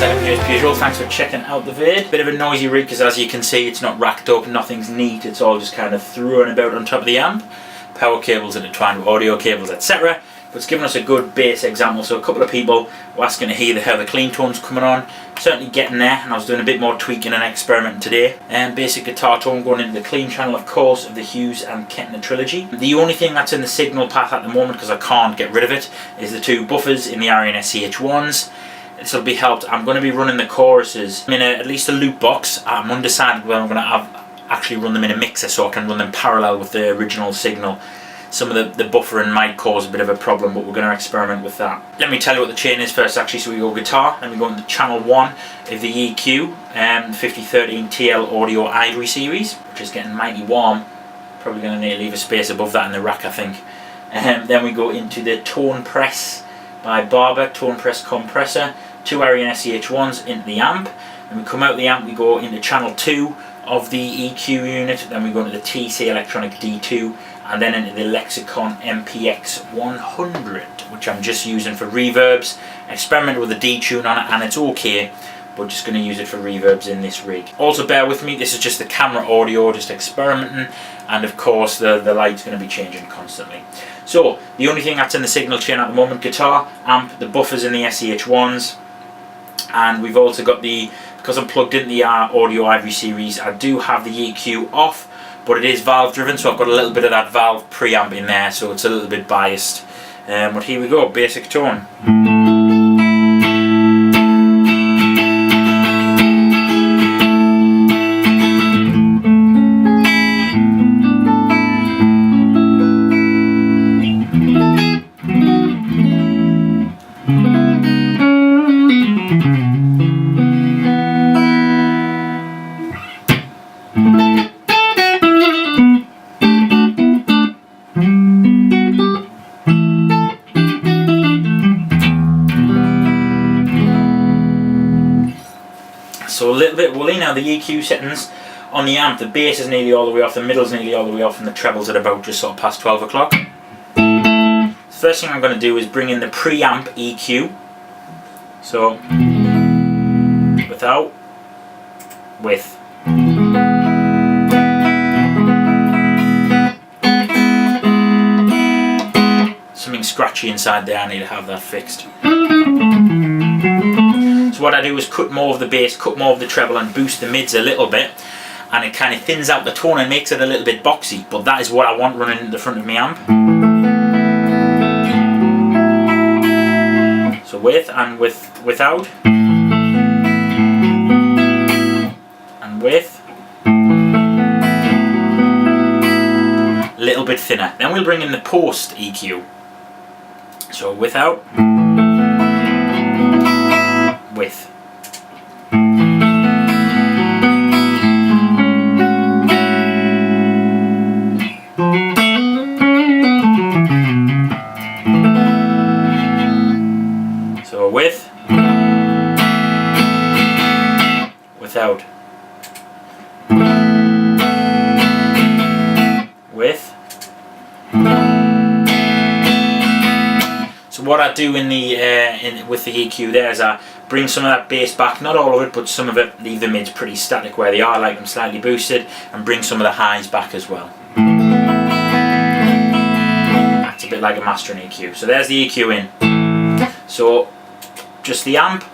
Ironside, I'm here as usual. Thanks for checking out the vid. Bit of a noisy rig because as you can see it's not racked up, nothing's neat, it's all just kind of thrown about on top of the amp. Power cables intertwined with audio cables, etc. But it's given us a good base example. So a couple of people were asking to hear how the clean tone's coming on. Certainly getting there, and I was doing a bit more tweaking and experimenting today. Basic guitar tone going into the clean channel, of course, of the Hughes and Kettner trilogy. The only thing that's in the signal path at the moment, because I can't get rid of it, is the two buffers in the RNSCH1s. This will be helped. I'm going to be running the choruses in at least a loop box. I'm undecided whether I'm going to actually run them in a mixer so I can run them parallel with the original signal. Some of the buffering might cause a bit of a problem, but we're going to experiment with that. Let me tell you what the chain is first actually. So we go guitar, then we go into channel 1 of the EQ 5013 TL Audio Ivory series, which is getting mighty warm. Probably going to need to leave a space above that in the rack, I think. Then we go into the Tone Press by Barber, Tone Press Compressor, two RNSCH1s into the amp. Then we come out of the amp, we go into channel 2 of the EQ unit, then we go into the TC Electronic D2, and then into the Lexicon MPX 100, which I'm just using for reverbs. Experimented with a D-tune on it and it's okay, but just going to use it for reverbs in this rig. Also bear with me, this is just the camera audio, just experimenting, and of course the light's going to be changing constantly. So the only thing that's in the signal chain at the moment, guitar, amp, the buffers in the SCH1s, and we've also got the, because I'm plugged in the Audio Ivory series, I do have the EQ off, but it is valve driven, so I've got a little bit of that valve preamp in there, so it's a little bit biased. But here we go, basic tone. So a little bit woolly. Now the EQ settings on the amp, the bass is nearly all the way off, the middle's nearly all the way off, and the treble's at about just sort of past 12 o'clock. The first thing I'm going to do is bring in the preamp EQ. So without, with. Something scratchy inside there, I need to have that fixed. So what I do is cut more of the bass, cut more of the treble and boost the mids a little bit, and it kind of thins out the tone and makes it a little bit boxy, but that is what I want running in the front of my amp. So with and without, and with, a little bit thinner. Then we'll bring in the post EQ. So without, with. So with, without, with. So what I do in the with the EQ there is I bring some of that bass back, not all of it, but some of it, leave the mids pretty static where they are, like them slightly boosted, and bring some of the highs back as well. That's a bit like a mastering EQ. So there's the EQ in. So just the amp.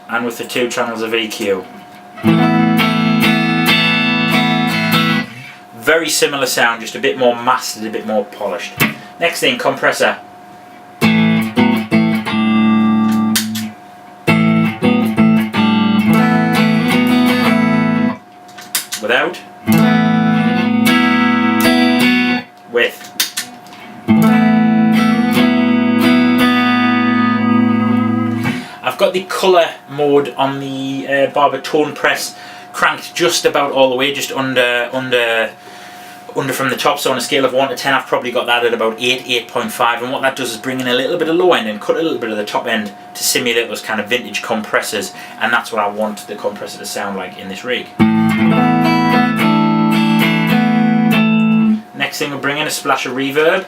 And with the two channels of EQ. Very similar sound, just a bit more mastered, a bit more polished. Next thing, compressor. Without. With. I've got the colour mode on the Barber Tone Press cranked just about all the way, just under from the top. So on a scale of 1 to 10 I've probably got that at about 8, 8.5, and what that does is bring in a little bit of low end and cut a little bit of the top end to simulate those kind of vintage compressors, and that's what I want the compressor to sound like in this rig. Next thing, we'll bring in a splash of reverb.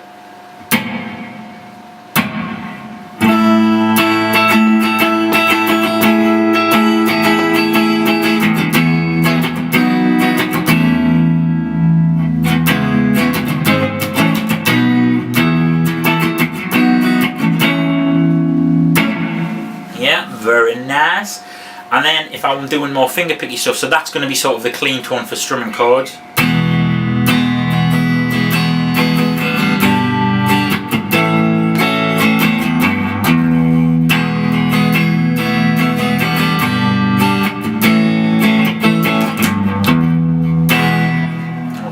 And then if I'm doing more finger picky stuff, so that's going to be sort of the clean tone for strumming chords.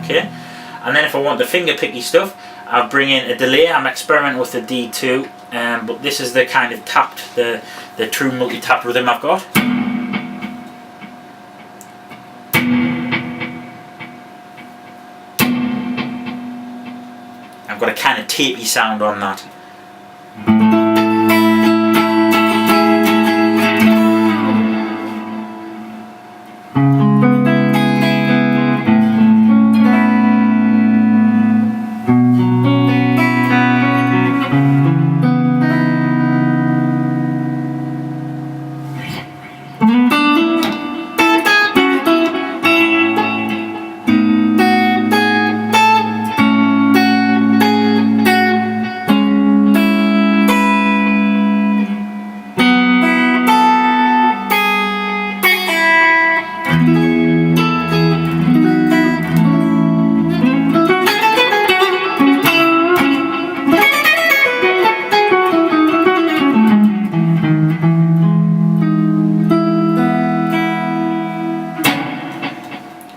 Okay, and then if I want the finger picky stuff, I'll bring in a delay. I'm experimenting with the D2, but this is the kind of tapped, the true multi-tapped rhythm I've got. I've got a kind of tapey sound on that.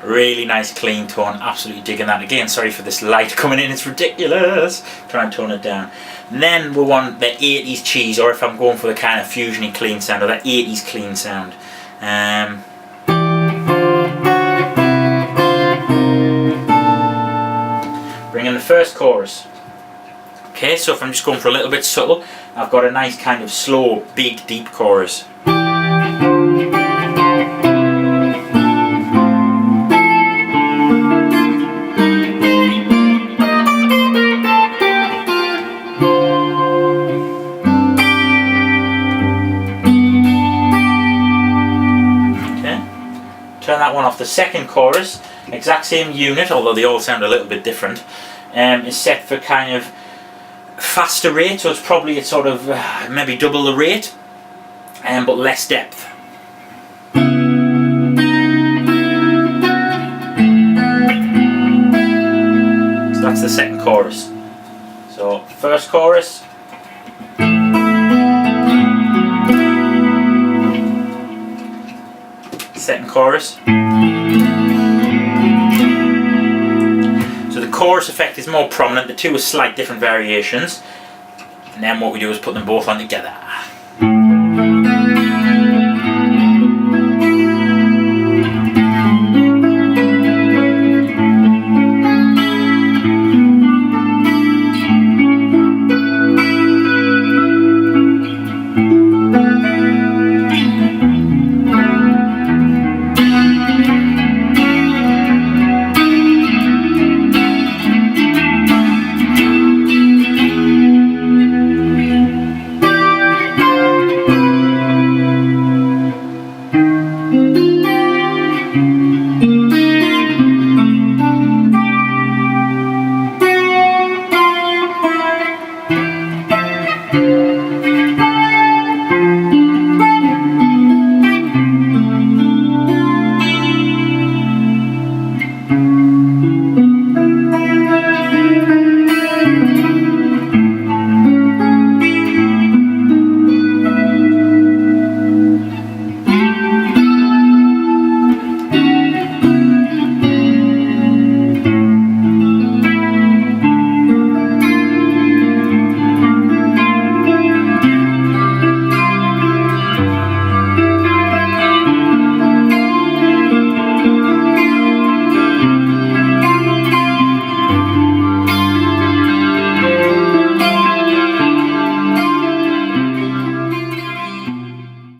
Really nice clean tone, absolutely digging that. Again, sorry for this light coming in, it's ridiculous. Try and tone it down. And then we want the 80s cheese, or if I'm going for the kind of fusiony clean sound, or that 80s clean sound. Bring in the first chorus. Okay, so if I'm just going for a little bit subtle, I've got a nice kind of slow, big, deep chorus. Turn that one off. The second chorus, exact same unit, although they all sound a little bit different, is set for kind of faster rate, so it's probably at sort of maybe double the rate, but less depth. So that's the second chorus. So first chorus. Second chorus. So the chorus effect is more prominent, the two are slight different variations, and then what we do is put them both on together.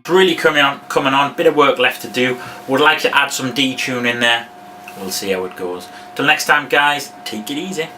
Really coming on, bit of work left to do. Would like to add some D-tune in there. We'll see how it goes. Till next time guys, take it easy.